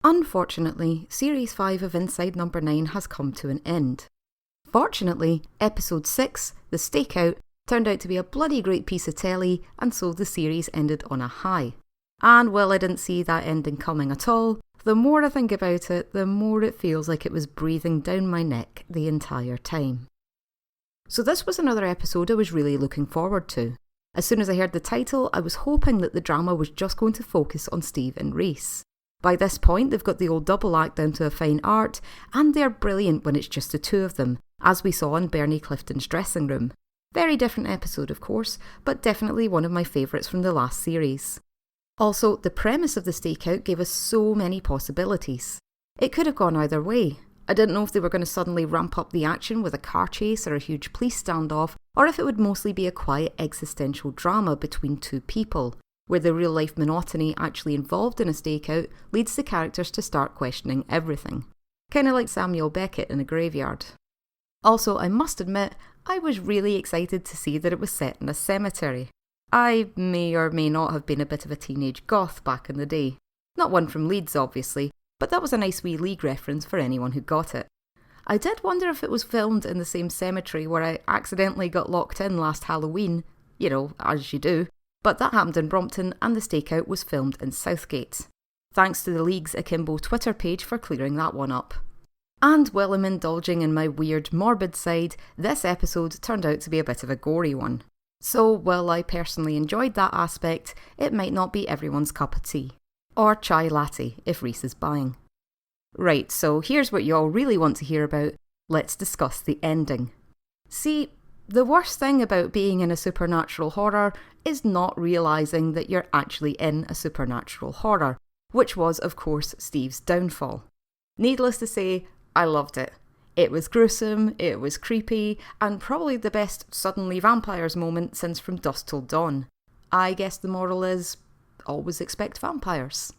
Unfortunately, Series 5 of Inside Number 9 has come to an end. Fortunately, Episode 6, The Stakeout, turned out to be a bloody great piece of telly, and so the series ended on a high. And while I didn't see that ending coming at all, the more I think about it, the more it feels like it was breathing down my neck the entire time. So this was another episode I was really looking forward to. As soon as I heard the title, I was hoping that the drama was just going to focus on Steve and Reese. By this point, they've got the old double act down to a fine art, and they're brilliant when it's just the two of them, as we saw in Bernie Clifton's dressing room. Very different episode, of course, but definitely one of my favourites from the last series. Also, the premise of The Stakeout gave us so many possibilities. It could have gone either way. I didn't know if they were going to suddenly ramp up the action with a car chase or a huge police standoff, or if it would mostly be a quiet existential drama between two people, where the real-life monotony actually involved in a stakeout leads the characters to start questioning everything. Kinda like Samuel Beckett in a graveyard. Also, I must admit, I was really excited to see that it was set in a cemetery. I may or may not have been a bit of a teenage goth back in the day. Not one from Leeds, obviously, but that was a nice wee League reference for anyone who got it. I did wonder if it was filmed in the same cemetery where I accidentally got locked in last Halloween, you know, as you do, but that happened in Brompton and the stakeout was filmed in Southgate. Thanks to the League's Akimbo Twitter page for clearing that one up. And while I'm indulging in my weird, morbid side, this episode turned out to be a bit of a gory one. So, while I personally enjoyed that aspect, it might not be everyone's cup of tea. Or chai latte, if Reese is buying. Right, so here's what you all really want to hear about. Let's discuss the ending. See, the worst thing about being in a supernatural horror is not realising that you're actually in a supernatural horror, which was, of course, Steve's downfall. Needless to say, I loved it. It was gruesome, it was creepy, and probably the best suddenly vampires moment since From Dusk Till Dawn. I guess the moral is, always expect vampires.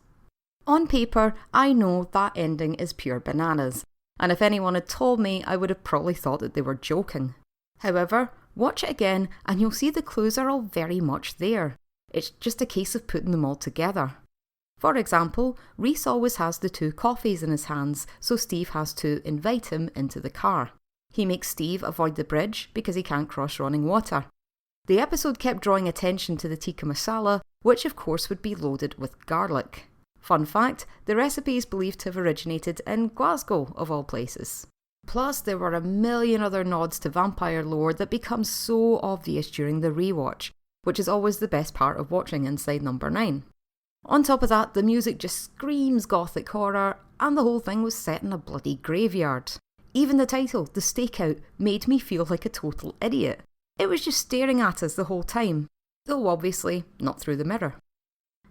On paper, I know that ending is pure bananas, and if anyone had told me, I would have probably thought that they were joking. However, watch it again and you'll see the clues are all very much there. It's just a case of putting them all together. For example, Reese always has the two coffees in his hands, so Steve has to invite him into the car. He makes Steve avoid the bridge because he can't cross running water. The episode kept drawing attention to the tikka masala, which of course would be loaded with garlic. Fun fact, the recipe is believed to have originated in Glasgow, of all places. Plus, there were a million other nods to vampire lore that become so obvious during the rewatch, which is always the best part of watching Inside Number 9. On top of that, the music just screams gothic horror, and the whole thing was set in a bloody graveyard. Even the title, The Stakeout, made me feel like a total idiot. It was just staring at us the whole time, though obviously not through the mirror.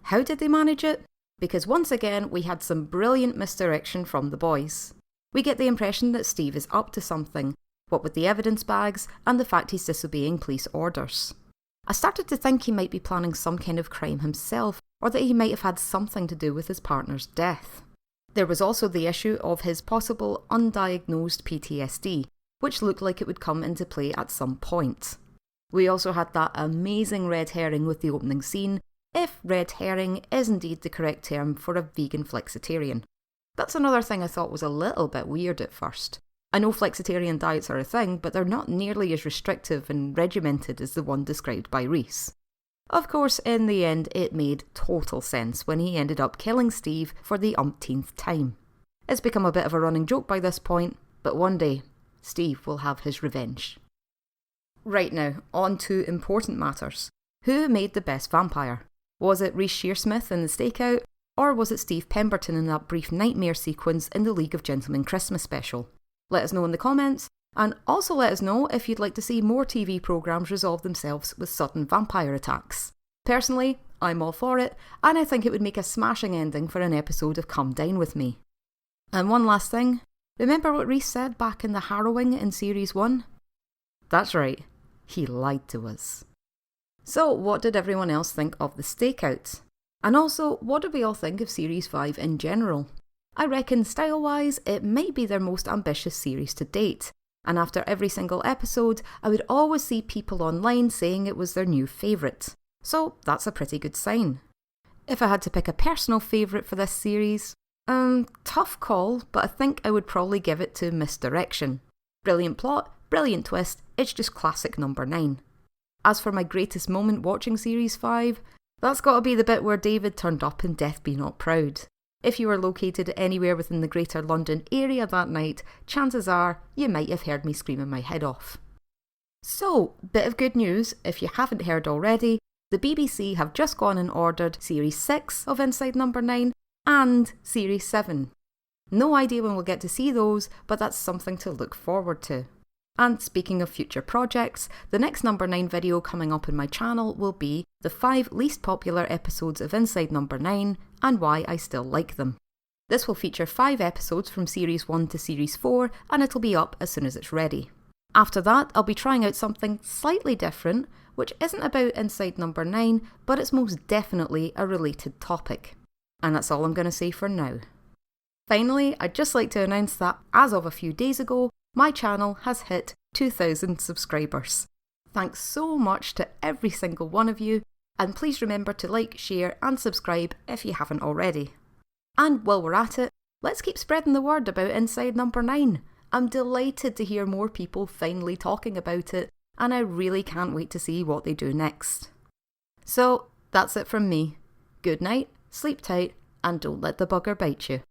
How did they manage it? Because once again, we had some brilliant misdirection from the boys. We get the impression that Steve is up to something, what with the evidence bags and the fact he's disobeying police orders. I started to think he might be planning some kind of crime himself, or that he might have had something to do with his partner's death. There was also the issue of his possible undiagnosed PTSD, which looked like it would come into play at some point. We also had that amazing red herring with the opening scene, if red herring is indeed the correct term for a vegan flexitarian. That's another thing I thought was a little bit weird at first. I know flexitarian diets are a thing, but they're not nearly as restrictive and regimented as the one described by Reese. Of course, in the end, it made total sense when he ended up killing Steve for the umpteenth time. It's become a bit of a running joke by this point, but one day, Steve will have his revenge. Right now, on to important matters. Who made the best vampire? Was it Reese Shearsmith in The Stakeout, or was it Steve Pemberton in that brief nightmare sequence in the League of Gentlemen Christmas special? Let us know in the comments, and also let us know if you'd like to see more TV programmes resolve themselves with sudden vampire attacks. Personally, I'm all for it, and I think it would make a smashing ending for an episode of Come Dine With Me. And one last thing, remember what Reese said back in the harrowing in Series 1? That's right, he lied to us. So, what did everyone else think of The Stakeout? And also, what did we all think of Series 5 in general? I reckon style-wise, it might be their most ambitious series to date, and after every single episode, I would always see people online saying it was their new favourite. So that's a pretty good sign. If I had to pick a personal favourite for this series, Tough call, but I think I would probably give it to Misdirection. Brilliant plot, brilliant twist, it's just classic number 9. As for my greatest moment watching Series 5, that's gotta be the bit where David turned up in Death Be Not Proud. If you were located anywhere within the Greater London area that night, chances are you might have heard me screaming my head off. So, bit of good news, if you haven't heard already, the BBC have just gone and ordered Series 6 of Inside Number 9 and Series 7. No idea when we'll get to see those, but that's something to look forward to. And speaking of future projects, the next Number 9 video coming up in my channel will be the 5 least popular episodes of Inside Number 9 and why I still like them. This will feature 5 episodes from Series 1 to Series 4 and it'll be up as soon as it's ready. After that, I'll be trying out something slightly different, which isn't about Inside Number 9, but it's most definitely a related topic. And that's all I'm going to say for now. Finally, I'd just like to announce that, as of a few days ago, my channel has hit 2,000 subscribers. Thanks so much to every single one of you, and please remember to like, share and subscribe if you haven't already. And while we're at it, let's keep spreading the word about Inside Number 9. I'm delighted to hear more people finally talking about it, and I really can't wait to see what they do next. So, that's it from me. Good night, sleep tight, and don't let the bugger bite you.